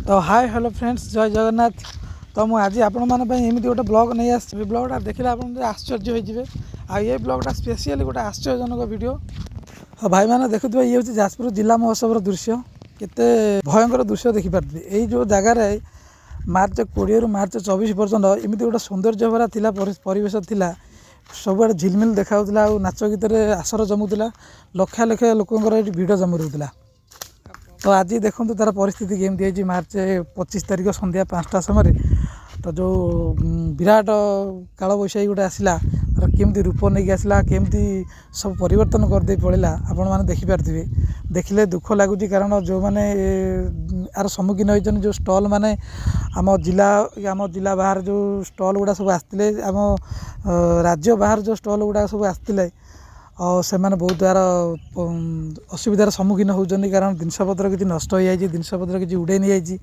तो hi hello friends जय जगन्नाथ। तो मुझे आज आपमि गोटे ब्लॉग नहीं आस ब्लॉगटा देखिले आप आश्चर्य हो ये ब्लॉगटा स्पेशली गोटे आश्चर्यजनक वीडियो। भाई मैंने देखुए ये हूँ जाजपुर जिला महोत्सव दृश्य केते भयंकर दृश्य देखिपारे। यही जो जगार मार्च 20 रु मार्च 24 पर्यटन एमती गोटे सौंदर्य भरा थिला परिवेश थिला। सबुआड़े झिलमिल देखा नाच गीत आसर जमुला लक्ष लक्ष लोकर ये भिड़ जमी रोला। तो आज देखो तार परिस्थिति केमती है। मार्च 25 तारिख संध्या 5टा समय तो जो विराट काल बैशाखी गोटे आसला तार केमती रूप नहीं आसला केमती सब परिवर्तन करदे पड़ा आपण मैंने देखिपारे। देखिले दुख लगुच कारण जो मैंने यार सम्मुखीन होती जो स्टल माने आम जिला बाहर जो स्टल गुड़ा सब आसते आम राज्य बाहर जो स्टल गुड़ा सब आसते और से मैंने बहुत यार असुविधार सम्मुखीन होती कारण जिनपतर किसी नष्ट हो जाए जिनपतर किसी उड़े नहीं जाए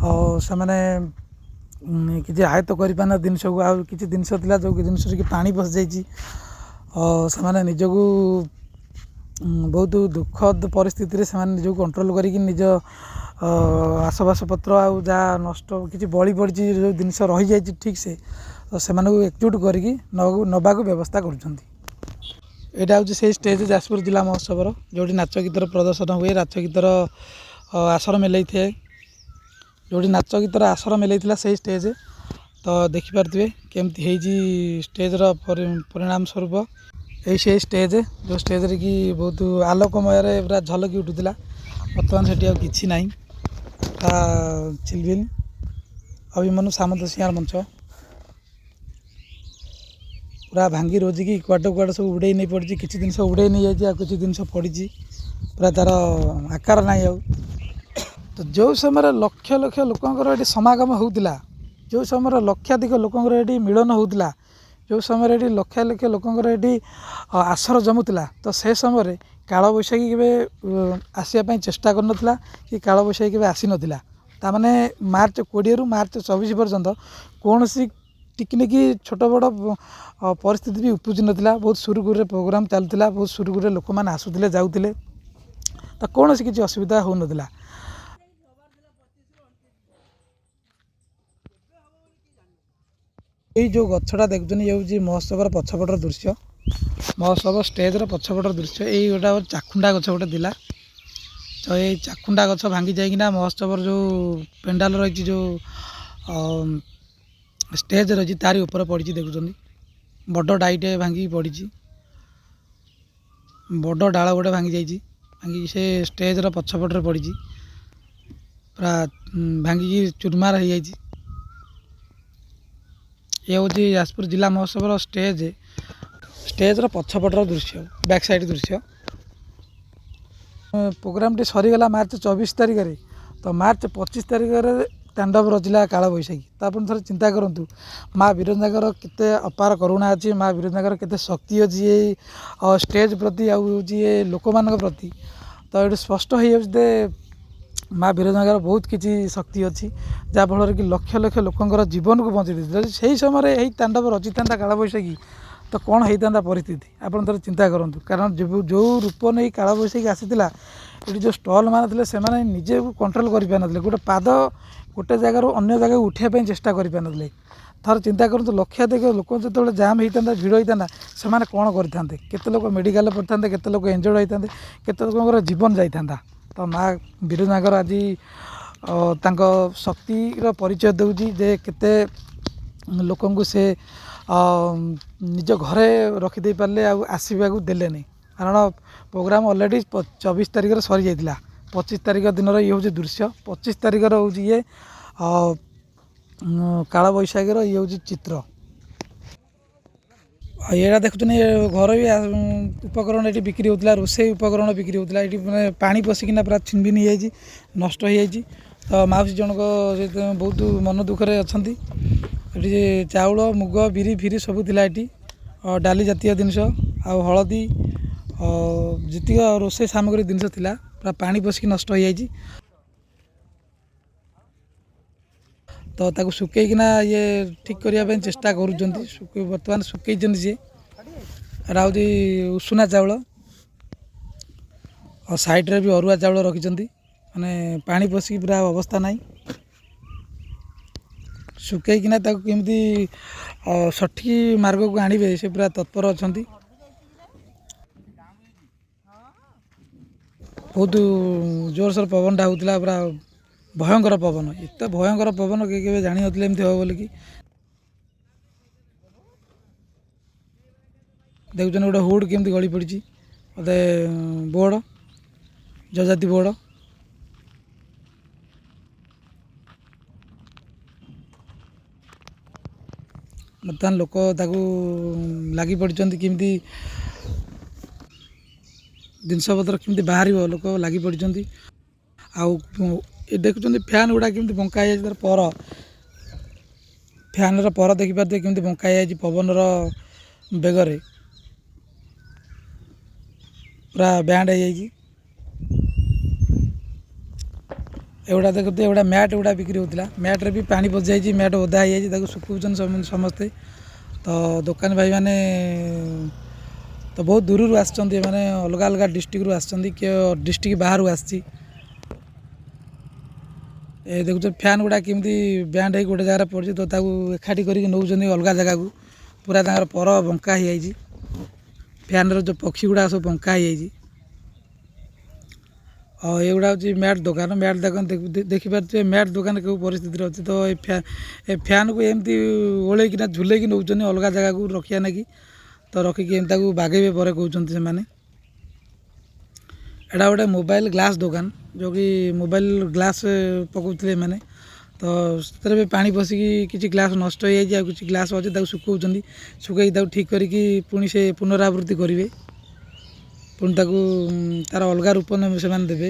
और से मैंने किसी आयत्त कर जिनस को आ कि जिनस था जो जिनस कि पानी पशि जाइए और से निजक बहुत दुखद परिस्थिति से निजक कंट्रोल कर निज आसबास पत्र आ जहाँ नष्ट किसी बड़ी पड़ी जो जिनस रही जाए ठीक से तो से एकजुट करके नवा व्यवस्था कर। यहाँ हूँ से स्टेज जाजपुर जिला महोत्सव जो नाच गीतर प्रदर्शन हुए नाच गीतर आसर मेल थे जो नाच गीतर आसर मेल से स्टेज तो देखिपारे केमती है स्टेजर परिणाम स्वरूप यही से स्टेज जो स्टेज रे कि बहुत आलोकमय पूरा झलकी उठूला। बर्तमान से कि ना चिलबिल अभिमन्यु सामंत सिंहार मंच पूरा भांगी रोजी की क्वाड क्वाड सब उड़े नहीं पड़ी किसी जिन उड़े नहीं जाए किसी जिन पड़ी पूरा तार आकार ना तो जो समय लक्ष लक्ष लोकर ये समागम होता जो समय लक्षाधिक लोकर ये मिलन होता जो समय ये लक्ष लक्ष लोकर ये आसर जमुला तो से समय काल बैशाखी के आसवाई चेष्टा करना कि काल बैशाखी के आसी नाला ताने मार्च 20 रु मार्च 24 पर्यंत कौन सी टिकनिकी छोट बड़ परिस्थिति भी उपजी नाला। बहुत सुरुखुरु प्रोग्राम चलूला बहुत सुरुखुरु लोक मैंने आसुले जाऊे तो कौन सी किसी असुविधा हो नाला। ये जो गछटा देखुन ये हूँ महोत्सव पछपटर दृश्य महोत्सव स्टेजर पछपटर दृश्य यही गोटे चाखुंडा गछ गोटे दिला तो ये चाखुंडा गछ भांगी जाइना महोत्सव जो पेंडाल रही जो स्टेज रही तारी ऊपर पड़ी देखुं बड़ डाईटे भांगी पड़ी बड़ डाल गोटे भांगी जाइए भांगी से स्टेजर पछपटे पड़ी पूरा भांगी चुरमार हो जाए। ये हूँ जाजपुर जिला महोत्सव स्टेजर पछपटर दृश्य बैक साइड दृश्य। प्रोग्राम टी सरीगला मार्च 24 तारिख तो मार्च 25 तारिख तांडव रचिला काल बैशाखी तो आप थे चिंता करूँ माँ विरंजाकर केते अपार करुणा अच्छी माँ विरंजाकर केते शक्ति अच्छी ये स्टेज प्रति ये लोक मान प्रति तो ये स्पष्ट हो माँ विरंजाकर बहुत किसी शक्ति अच्छी जहाँफल कि लक्ष लक्ष लोकर जीवन को बचाई से समय यही तांडव रचि था काल बैशाखी तो कौन होता परिस्थिति आप थे चिंता करूँ कारण जो रूप नहीं काल बैशाखी आसीला ये जो स्टल माने से निजे कंट्रोल कर गोटे पाद गोटे जगार अन्य जगह उठाई चेष्टा कर थर चिंता करूँ लक्षाधिक लोक जो जाम होता भिड़ होता से कौन करते केते लोक मेडिकल पड़ते केते लोक इंजर्ड होते केते लोकर जीवन जाता तो माँ विरंजाकर आज शक्तिर परिचय दूसरी जे केते लोक से निज घरे रखिदे पारे आसवाक देले नहीं कारण प्रोग्राम ऑलरेडी 24 तारिख सरी जाता 25 तारिख दिन ये हूँ दृश्य 25 तारिख हूँ ये काल बैशाखी ये हूँ चित्र। ये देखुन ये घर भी उपकरण ये बिक्री होता रोसे उपकरण बिक्री होता ये मैंने पानी पशिकिना पूरा छिनबिन हो जाए नष्ट हो जाए तो माउसी जनक बहुत मन दुखरे अच्छा ये चाउल मुग बिरी फिरी सब थिला ये डाली जातीय जिनस आ हलदी जीतिक रोसे सामग्री जिनस थिला पूरा पानी पशिकी नष्ट हो जाए तो ताकू सुकईकिना ये ठीक करने चेष्टा कर बर्तमान सुकई सी हूँ उषुना चाउल और साइड रे भी अरुआ चाउल रखिंट ମାନେ ପାଣି ପଶିକି ପୁରା ଅବସ୍ଥା ନାହିଁ। ଶୁଖେଇକିନା ତାକୁ କେମିତି ସଠିକ୍ ମାର୍ଗକୁ ଆଣିବେ ସେ ପୁରା ତତ୍ପର ଅଛନ୍ତି। ବହୁତ ଜୋରସୋର ପବନଟା ହେଉଥିଲା, ପୁରା ଭୟଙ୍କର ପବନ। ଏତେ ଭୟଙ୍କର ପବନ କେବେ ଜାଣିନଥିଲେ ଏମିତି ହେବ ବୋଲିକି। ଦେଖୁଛନ୍ତି ଗୋଟେ ହୁଡ଼ କେମିତି ଗଳି ପଡ଼ିଛି, ବୋଧେ ବୋର୍ଡ଼, ଯଜାତି ବୋର୍ଡ଼। ବର୍ତ୍ତମାନ ଲୋକ ତାକୁ ଲାଗି ପଡ଼ିଛନ୍ତି କେମିତି ଜିନିଷପତ୍ର କେମିତି ବାହାରିବ, ଲୋକ ଲାଗି ପଡ଼ିଛନ୍ତି। ଆଉ ଏ ଦେଖୁଛନ୍ତି ଫ୍ୟାନ୍ ଗୁଡ଼ା କେମିତି ବଙ୍କା ହେଇଯାଇଛି, ତାର ପର, ଫ୍ୟାନ୍ର ପର ଦେଖିପାରୁଥିବେ କେମିତି ବଙ୍କା ହେଇଯାଇଛି ପବନର ବେଗରେ, ପୁରା ବ୍ୟାଣ୍ଡ ହେଇଯାଇଛି। ଏଗୁଡ଼ା ଦେଖୁଥିବେ, ଏଗୁଡ଼ା ମ୍ୟାଟ୍ ଗୁଡ଼ା ବିକ୍ରି ହେଉଥିଲା, ମ୍ୟାଟ୍ରେ ବି ପାଣି ପଶିଯାଇଛି, ମ୍ୟାଟ୍ ଓଦା ହେଇଯାଇଛି, ତାକୁ ଶୁଖାଉଛନ୍ତି ସମସ୍ତେ। ତ ଦୋକାନୀ ଭାଇମାନେ ତ ବହୁତ ଦୂରରୁ ଆସିଛନ୍ତି, ଏମାନେ ଅଲଗା ଅଲଗା ଡିଷ୍ଟ୍ରିକ୍ଟରୁ ଆସିଛନ୍ତି, କିଏ ଡିଷ୍ଟ୍ରିକ୍ଟ ବାହାରୁ ଆସିଛି। ଏ ଦେଖୁଛ ଫ୍ୟାନ୍ ଗୁଡ଼ା କେମିତି ବ୍ୟାଣ୍ଡ ହେଇକି ଗୋଟେ ଜାଗାରେ ପଡ଼ିଛି, ତ ତାକୁ ଏକାଠି କରିକି ନେଉଛନ୍ତି ଅଲଗା ଜାଗାକୁ। ପୁରା ତାଙ୍କର ପର ବଙ୍କା ହେଇଯାଇଛି, ଫ୍ୟାନ୍ର ଯେଉଁ ପକ୍ଷୀ ଗୁଡ଼ା ସବୁ ବଙ୍କା ହେଇଯାଇଛି। ଆଉ ଏଗୁଡ଼ା ହେଉଛି ମ୍ୟାଟ୍ ଦୋକାନ। ମ୍ୟାଟ୍ ଦୋକାନ ଦେଖିପାରୁଥିବେ ମ୍ୟାଟ୍ ଦୋକାନ କେଉଁ ପରିସ୍ଥିତିରେ ଅଛି। ତ ଏ ଫ୍ୟାନ୍କୁ ଏମିତି ଓଳେଇକିନା ଝୁଲେଇକି ନେଉଛନ୍ତି ଅଲଗା ଜାଗାକୁ ରଖିବା ନାଗି। ତ ରଖିକି ଏମିତି ତାକୁ ବାଗେଇବେ ପରେ କହୁଛନ୍ତି ସେମାନେ। ଏଇଟା ଗୋଟେ ମୋବାଇଲ ଗ୍ଲାସ୍ ଦୋକାନ, ଯେଉଁକି ମୋବାଇଲ ଗ୍ଲାସ୍ ପକାଉଥିଲେ ଏମାନେ। ତ ସେଥିରେ ବି ପାଣି ପଶିକି କିଛି ଗ୍ଲାସ୍ ନଷ୍ଟ ହେଇଯାଇଛି, ଆଉ କିଛି ଗ୍ଲାସ୍ ଅଛି, ତାକୁ ଶୁଖାଉଛନ୍ତି। ଶୁଖାଇକି ତାକୁ ଠିକ୍ କରିକି ପୁଣି ସେ ପୁନରାବୃତ୍ତି କରିବେ, ପୁଣି ତାକୁ ତା'ର ଅଲଗା ରୂପ ସେମାନେ ଦେବେ।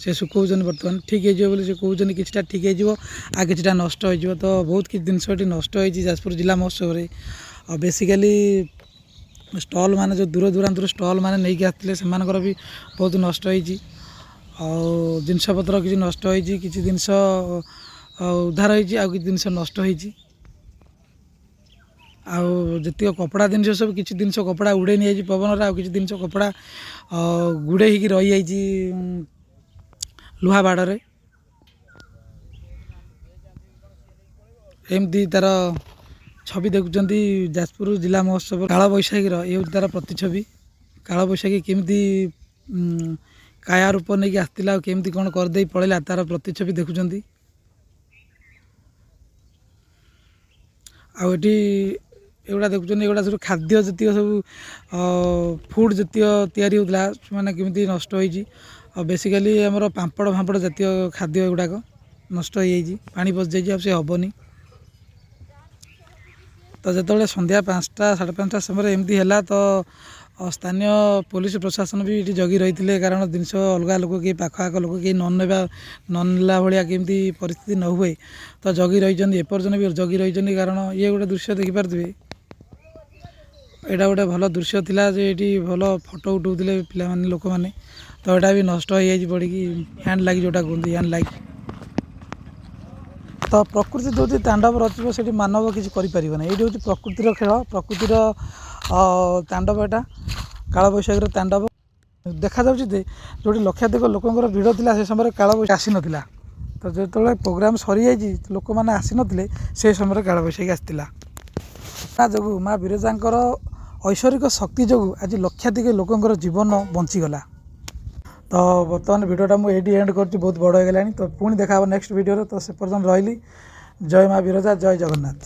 ସେ ଶୁଖାଉଛନ୍ତି, ବର୍ତ୍ତମାନ ଠିକ୍ ହେଇଯିବ ବୋଲି ସେ କହୁଛନ୍ତି। କିଛିଟା ଠିକ୍ ହେଇଯିବ, ଆଉ କିଛିଟା ନଷ୍ଟ ହେଇଯିବ। ତ ବହୁତ କିଛି ଜିନିଷ ଏଠି ନଷ୍ଟ ହେଇଛି ଯାଜପୁର ଜିଲ୍ଲା ମହୋତ୍ସବରେ। ଆଉ ବେସିକାଲି ଷ୍ଟଲ୍ ମାନେ ଯେଉଁ ଦୂର ଦୂରାନ୍ତରୁ ଷ୍ଟଲ୍ ମାନେ ନେଇକି ଆସିଥିଲେ, ସେମାନଙ୍କର ବି ବହୁତ ନଷ୍ଟ ହେଇଛି। ଆଉ ଜିନିଷପତ୍ର କିଛି ନଷ୍ଟ ହେଇଛି, କିଛି ଜିନିଷ ଉଦ୍ଧାର ହେଇଛି, ଆଉ କିଛି ଜିନିଷ ନଷ୍ଟ ହେଇଛି। ଆଉ ଯେତିକ କପଡ଼ା ଜିନିଷ ସବୁ, କିଛି ଜିନିଷ କପଡ଼ା ଉଡ଼େଇ ନେଇଯାଇଛି ପବନରେ, ଆଉ କିଛି ଜିନିଷ କପଡ଼ା ଗୁଡ଼େଇ ହେଇକି ରହିଯାଇଛି ଲୁହା ବାଡ଼ରେ। ଏମିତି ତାର ଛବି ଦେଖୁଛନ୍ତି ଯାଜପୁର ଜିଲ୍ଲା ମହୋତ୍ସବ କାଳବୈଶାଖୀର। ଏ ହେଉଛି ତାର ପ୍ରତିଛବି। କାଳବୈଶାଖୀ କେମିତି କାୟା ରୂପ ନେଇକି ଆସିଥିଲା, ଆଉ କେମିତି କ'ଣ କରିଦେଇ ପଳେଇଲା, ତାର ପ୍ରତିଛବି ଦେଖୁଛନ୍ତି। ଆଉ ଏଠି ଏଗୁଡ଼ା ଦେଖୁଛନ୍ତି, ଏଗୁଡ଼ା ସବୁ ଖାଦ୍ୟ ଯେତିକ ସବୁ ଫୁଡ଼୍ ଯେତିକ ତିଆରି ହେଉଥିଲା, ସେମାନେ କେମିତି ନଷ୍ଟ ହେଇଛି। ଆଉ ବେସିକାଲି ଆମର ପାମ୍ପଡ଼ ଫାମ୍ପଡ଼ ଜାତୀୟ ଖାଦ୍ୟ ଏଗୁଡ଼ାକ ନଷ୍ଟ ହେଇଯାଇଛି, ପାଣି ପଶିଯାଇଛି, ଆଉ ସେ ହେବନି। ତ ଯେତେବେଳେ ସନ୍ଧ୍ୟା 5ଟା 5:30 ସମୟରେ ଏମିତି ହେଲା, ତ ସ୍ଥାନୀୟ ପୋଲିସ ପ୍ରଶାସନ ବି ଏଠି ଜଗି ରହିଥିଲେ। କାରଣ ଜିନିଷ ଅଲଗା ଲୋକ କେହି, ପାଖ ଆଖ ଲୋକ କେହି ନ ନେଲା ଭଳିଆ କେମିତି ପରିସ୍ଥିତି ନ ହୁଏ, ତ ଜଗି ରହିଛନ୍ତି। ଏପର୍ଯ୍ୟନ୍ତ ବି ଜଗି ରହିଛନ୍ତି। କାରଣ ଇଏ ଗୋଟେ ଦୃଶ୍ୟ ଦେଖିପାରୁଥିବେ, ଏଇଟା ଗୋଟେ ଭଲ ଦୃଶ୍ୟ ଥିଲା ଯେ ଏଠି ଭଲ ଫଟୋ ଉଠାଉଥିଲେ ପିଲାମାନେ, ଲୋକମାନେ। ତ ଏଇଟା ବି ନଷ୍ଟ ହେଇଯାଇଛି ପଡ଼ିକି, ହ୍ୟାଣ୍ଡ ଲାଇକ୍ ଯେଉଁଟା କୁହନ୍ତି, ହ୍ୟାଣ୍ଡ ଲାଇକ୍। ତ ପ୍ରକୃତି ଯେଉଁଠି ତାଣ୍ଡବ ରଚିବ, ସେଠି ମାନବ କିଛି କରିପାରିବ ନାହିଁ। ଏଇଠି ହେଉଛି ପ୍ରକୃତିର ଖେଳ, ପ୍ରକୃତିର ତାଣ୍ଡବ। ଏଇଟା କାଳବୈଶାଖୀର ତାଣ୍ଡବ ଦେଖାଯାଉଛି ଯେ ଯେଉଁଠି ଲକ୍ଷାଧିକ ଲୋକଙ୍କର ଭିଡ଼ ଥିଲା, ସେ ସମୟରେ କାଳବୈଶାଖୀ ଆସିନଥିଲା। ତ ଯେତେବେଳେ ପ୍ରୋଗ୍ରାମ୍ ସରିଯାଇଛି, ଲୋକମାନେ ଆସିନଥିଲେ, ସେ ସମୟରେ କାଳବୈଶାଖୀ ଆସିଥିଲା। ତା ଯୋଗୁଁ ମା ବିରଜାଙ୍କର ଐଶ୍ୱରିକ ଶକ୍ତି ଯୋଗୁଁ ଆଜି ଲକ୍ଷାଧିକ ଲୋକଙ୍କର ଜୀବନ ବଞ୍ଚିଗଲା। ତ ବର୍ତ୍ତମାନ ଭିଡ଼ିଓଟା ମୁଁ ଏଇଠି ଏଣ୍ଡ କରୁଛି, ବହୁତ ବଡ଼ ହେଇଗଲାଣି। ତ ପୁଣି ଦେଖା ହେବ ନେକ୍ସଟ ଭିଡ଼ିଓରେ। ତ ସେ ପର୍ଯ୍ୟନ୍ତ ରହିଲି। ଜୟ ମା ବିରଜା, ଜୟ ଜଗନ୍ନାଥ।